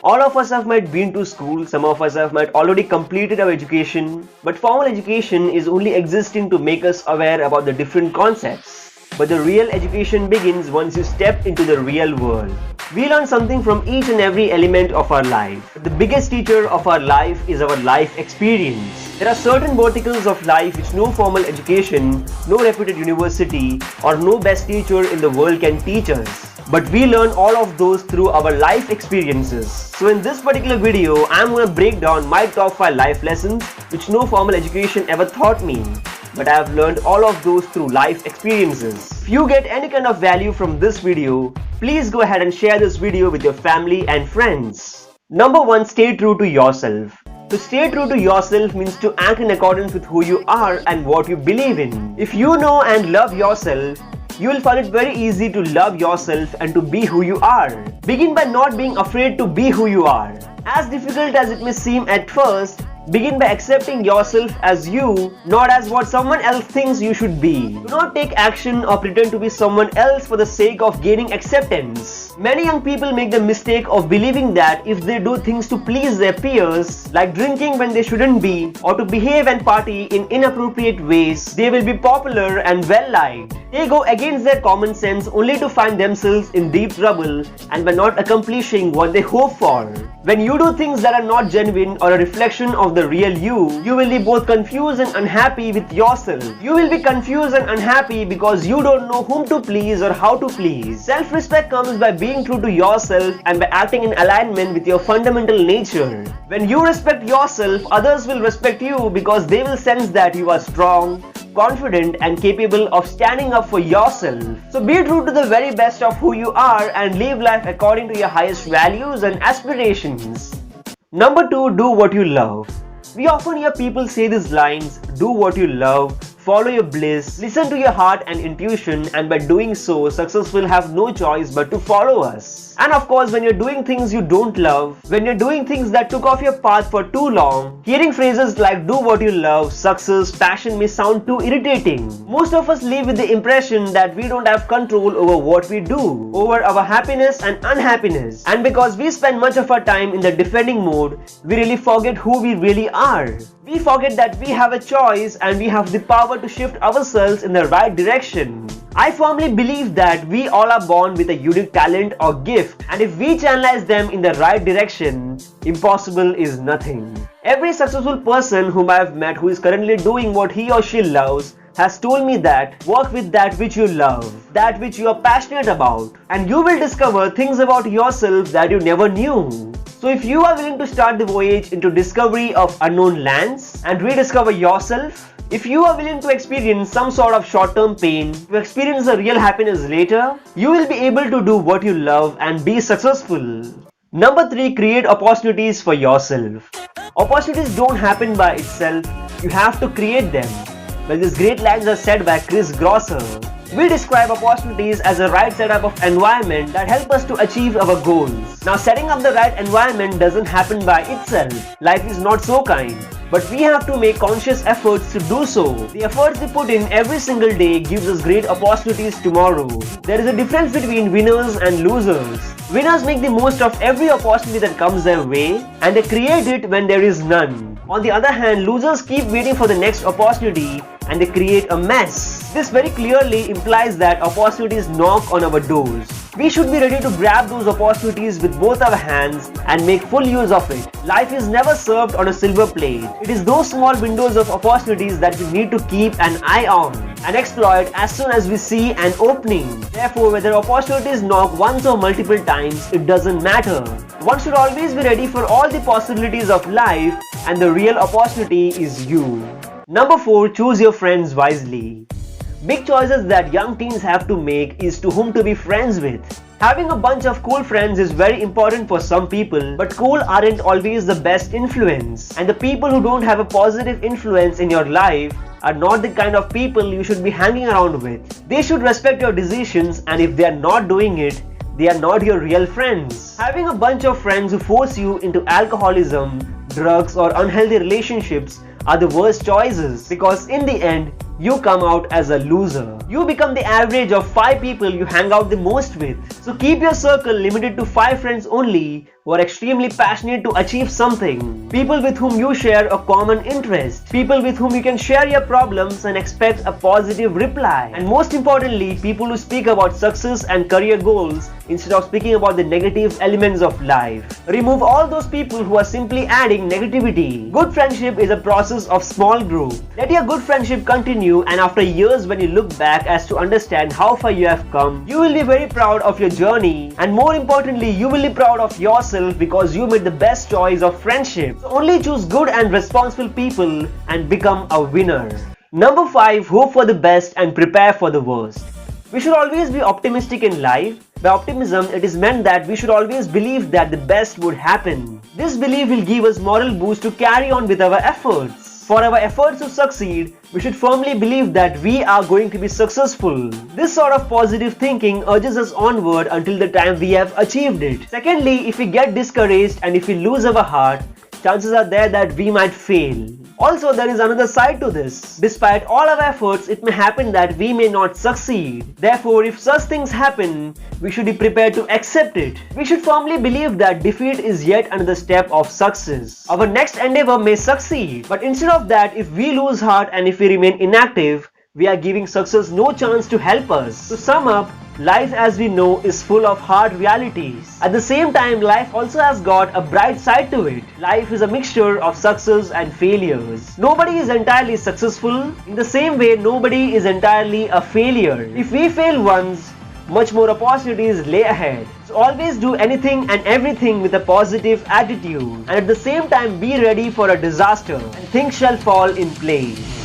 All of us have might been to school, some of us have might already completed our education, but formal education is only existing to make us aware about the different concepts. But the real education begins once you step into the real world. We learn something from each and every element of our life. The biggest teacher of our life is our life experience. There are certain verticals of life which no formal education, no reputed university, or no best teacher in the world can teach us. But we learn all of those through our life experiences. So in this particular video, I'm going to break down my top 5 life lessons which no formal education ever taught me. But I have learned all of those through life experiences. If you get any kind of value from this video, please go ahead and share this video with your family and friends. Number 1. Stay true to yourself. To stay true to yourself means to act in accordance with who you are and what you believe in. If you know and love yourself, you will find it very easy to love yourself and to be who you are. Begin by not being afraid to be who you are. As difficult as it may seem at first, begin by accepting yourself as you, not as what someone else thinks you should be. Do not take action or pretend to be someone else for the sake of gaining acceptance. Many young people make the mistake of believing that if they do things to please their peers, like drinking when they shouldn't be, or to behave and party in inappropriate ways, they will be popular and well-liked. They go against their common sense only to find themselves in deep trouble and by not accomplishing what they hope for. When you do things that are not genuine or a reflection of the real you, you will be both confused and unhappy with yourself. You will be confused and unhappy because you don't know whom to please or how to please. Self-respect comes by being true to yourself and by acting in alignment with your fundamental nature. When you respect yourself, others will respect you because they will sense that you are strong, confident and capable of standing up for yourself. So be true to the very best of who you are and live life according to your highest values and aspirations. Number 2. Do what you love. We often hear people say these lines, do what you love, follow your bliss, listen to your heart and intuition, and by doing so, success will have no choice but to follow us. And of course, when you're doing things you don't love, when you're doing things that took off your path for too long, hearing phrases like do what you love, success, passion may sound too irritating. Most of us live with the impression that we don't have control over what we do, over our happiness and unhappiness. And because we spend much of our time in the defending mode, we really forget who we really are. We forget that we have a choice and we have the power to shift ourselves in the right direction. I firmly believe that we all are born with a unique talent or gift, and if we channelize them in the right direction, impossible is nothing. Every successful person whom I have met who is currently doing what he or she loves has told me that work with that which you love, that which you are passionate about, and you will discover things about yourself that you never knew. So if you are willing to start the voyage into discovery of unknown lands and rediscover yourself, if you are willing to experience some sort of short-term pain to experience a real happiness later, you will be able to do what you love and be successful. Number 3. Create opportunities for yourself. Opportunities don't happen by itself, you have to create them. Well, these great lines are said by Chris Grosser. We describe opportunities as a right setup of environment that help us to achieve our goals. Now, setting up the right environment doesn't happen by itself. Life is not so kind. But we have to make conscious efforts to do so. The efforts we put in every single day gives us great opportunities tomorrow. There is a difference between winners and losers. Winners make the most of every opportunity that comes their way and they create it when there is none. On the other hand, losers keep waiting for the next opportunity and they create a mess. This very clearly implies that opportunities knock on our doors. We should be ready to grab those opportunities with both our hands and make full use of it. Life is never served on a silver plate. It is those small windows of opportunities that we need to keep an eye on and exploit as soon as we see an opening. Therefore, whether opportunities knock once or multiple times, it doesn't matter. One should always be ready for all the possibilities of life, and the real opportunity is you. Number 4. Choose your friends wisely. Big choices that young teens have to make is to whom to be friends with. Having a bunch of cool friends is very important for some people, but cool aren't always the best influence. And the people who don't have a positive influence in your life are not the kind of people you should be hanging around with. They should respect your decisions, and if they are not doing it, they are not your real friends. Having a bunch of friends who force you into alcoholism, drugs or unhealthy relationships are the worst choices, because in the end, you come out as a loser. You become the average of 5 people you hang out the most with. So keep your circle limited to 5 friends only who are extremely passionate to achieve something. People with whom you share a common interest. People with whom you can share your problems and expect a positive reply. And most importantly, people who speak about success and career goals instead of speaking about the negative elements of life. Remove all those people who are simply adding negativity. Good friendship is a process of small growth. Let your good friendship continue, and after years when you look back as to understand how far you have come, you will be very proud of your journey, and more importantly, you will be proud of yourself because you made the best choice of friendship. So only choose good and responsible people and become a winner. Number 5. Hope for the best and prepare for the worst. We should always be optimistic in life. By optimism, it is meant that we should always believe that the best would happen. This belief will give us moral boost to carry on with our efforts. For our efforts to succeed, we should firmly believe that we are going to be successful. This sort of positive thinking urges us onward until the time we have achieved it. Secondly, if we get discouraged and if we lose our heart, chances are there that we might fail. Also, there is another side to this. Despite all our efforts, it may happen that we may not succeed. Therefore, if such things happen, we should be prepared to accept it. We should firmly believe that defeat is yet another step of success. Our next endeavor may succeed, but instead of that, if we lose heart and if we remain inactive, we are giving success no chance to help us. To sum up, life as we know is full of hard realities. At the same time, life also has got a bright side to it. Life is a mixture of success and failures. Nobody is entirely successful. In the same way, nobody is entirely a failure. If we fail once, much more opportunities lay ahead. So always do anything and everything with a positive attitude. And at the same time, be ready for a disaster and things shall fall in place.